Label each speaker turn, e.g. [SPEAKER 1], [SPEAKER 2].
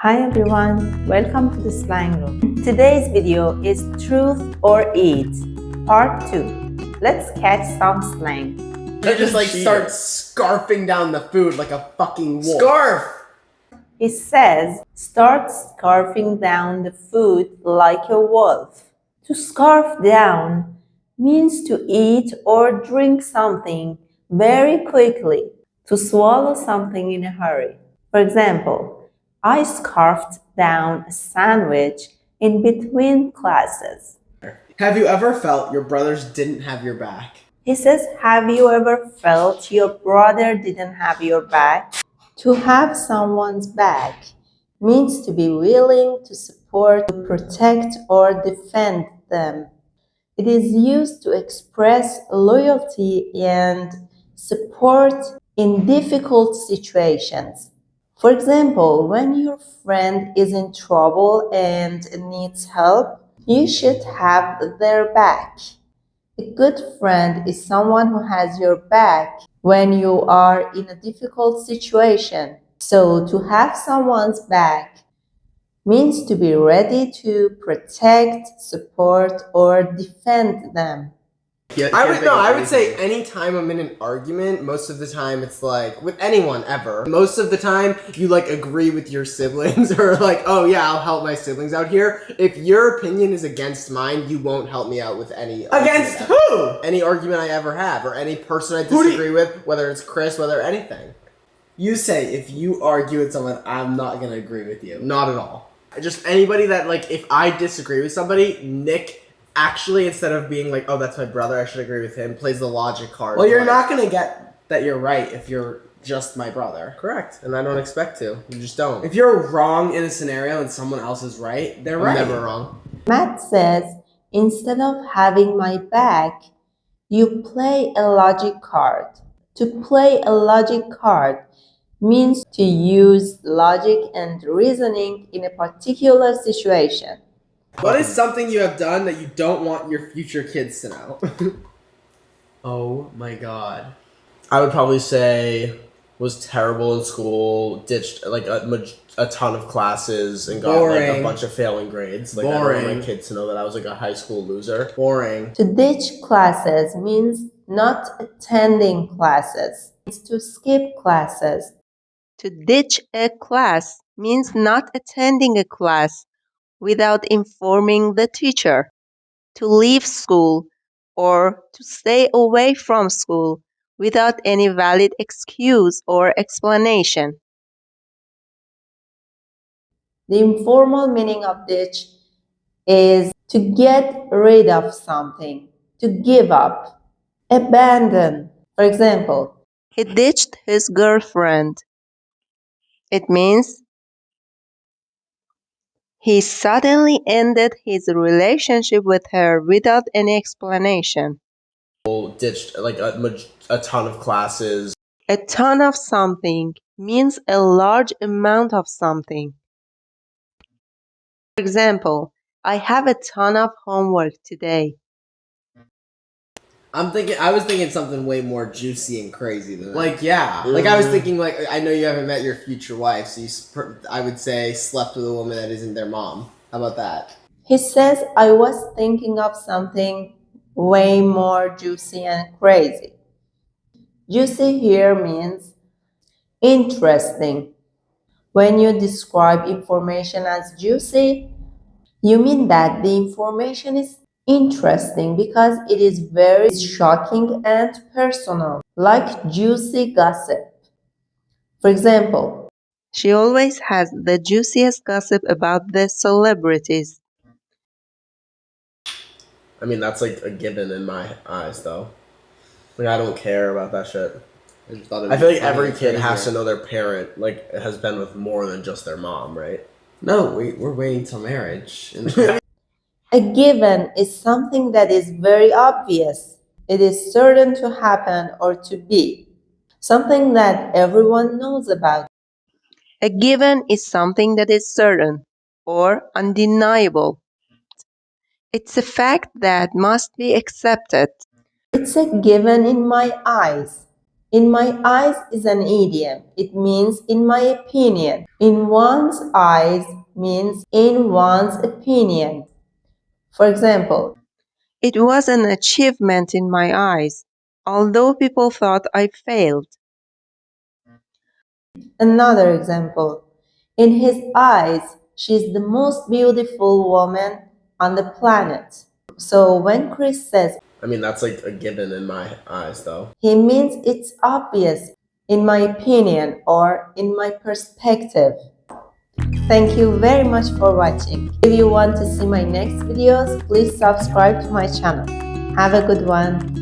[SPEAKER 1] Hi everyone, welcome to the Slang Room. Today's video is Truth or Eat, Part 2. Let's catch some slang.
[SPEAKER 2] He just starts scarfing down the food like a fucking wolf.
[SPEAKER 3] Scarf!
[SPEAKER 1] He says, start scarfing down the food like a wolf. To scarf down means to eat or drink something very quickly, to swallow something in a hurry. For example, I scarfed down a sandwich in between classes.
[SPEAKER 2] Have you ever felt your brothers didn't have your back?
[SPEAKER 1] He says, have you ever felt your brother didn't have your back? To have someone's back means to be willing to support, to protect, or defend them. It is used to express loyalty and support in difficult situations. For example, when your friend is in trouble and needs help, you should have their back. A good friend is someone who has your back when you are in a difficult situation. So to have someone's back means to be ready to protect, support, or defend them.
[SPEAKER 2] I would say anytime I'm in an argument, most of the time it's like, with anyone ever, most of the time you agree with your siblings or oh yeah, I'll help my siblings out here. If your opinion is against mine, you won't help me out with any
[SPEAKER 3] Against who?
[SPEAKER 2] Any argument I ever have or any person I disagree with, whether it's Chris, whether anything.
[SPEAKER 3] You say if you argue with someone, I'm not gonna agree with you.
[SPEAKER 2] Not at all. Just anybody that if I disagree with somebody, Nick actually, instead of being oh, that's my brother, I should agree with him, plays the logic card.
[SPEAKER 3] Well, you're not gonna get that you're right if you're just my brother.
[SPEAKER 2] Correct. And I don't expect to. You just don't.
[SPEAKER 3] If you're wrong in a scenario and someone else is right, they're right.
[SPEAKER 2] I'm never wrong.
[SPEAKER 1] Matt says, instead of having my back, you play a logic card. To play a logic card means to use logic and reasoning in a particular situation.
[SPEAKER 3] What is something you have done that you don't want your future kids to know?
[SPEAKER 2] Oh my god. I would probably say was terrible in school, ditched a ton of classes and got a bunch of failing grades. I don't want my kids to know that I was a high school loser.
[SPEAKER 3] Boring.
[SPEAKER 1] To ditch classes means not attending classes. It's to skip classes. To ditch a class means not attending a class without informing the teacher. To leave school or to stay away from school without any valid excuse or explanation. The informal meaning of ditch is to get rid of something, to give up, abandon. For example, he ditched his girlfriend. It means he suddenly ended his relationship with her without any explanation.
[SPEAKER 2] Ditched a ton of classes.
[SPEAKER 1] A ton of something means a large amount of something. For example, I have a ton of homework today.
[SPEAKER 3] I was thinking something way more juicy and crazy than that.
[SPEAKER 2] Yeah.
[SPEAKER 3] I was thinking I know you haven't met your future wife, so I would say slept with a woman that isn't their mom. How about that?
[SPEAKER 1] He says, I was thinking of something way more juicy and crazy. Juicy here means interesting. When you describe information as juicy, you mean that the information is interesting because it is very shocking and personal, like juicy gossip. For example, she always has the juiciest gossip about the celebrities.
[SPEAKER 2] I mean, that's a given in my eyes, though. I don't care about that shit. I feel every kid has to know their parent, has been with more than just their mom, right?
[SPEAKER 3] No, we're waiting till marriage.
[SPEAKER 1] A given is something that is very obvious. It is certain to happen or to be. Something that everyone knows about. A given is something that is certain or undeniable. It's a fact that must be accepted. It's a given in my eyes. In my eyes is an idiom. It means in my opinion. In one's eyes means in one's opinion. For example, it was an achievement in my eyes, although people thought I failed. Another example, in his eyes, she is the most beautiful woman on the planet. So when Chris says,
[SPEAKER 2] I mean, that's like a given in my eyes, though.
[SPEAKER 1] he means it's obvious, in my opinion, or in my perspective. Thank you very much for watching. If you want to see my next videos, please subscribe to my channel. Have a good one.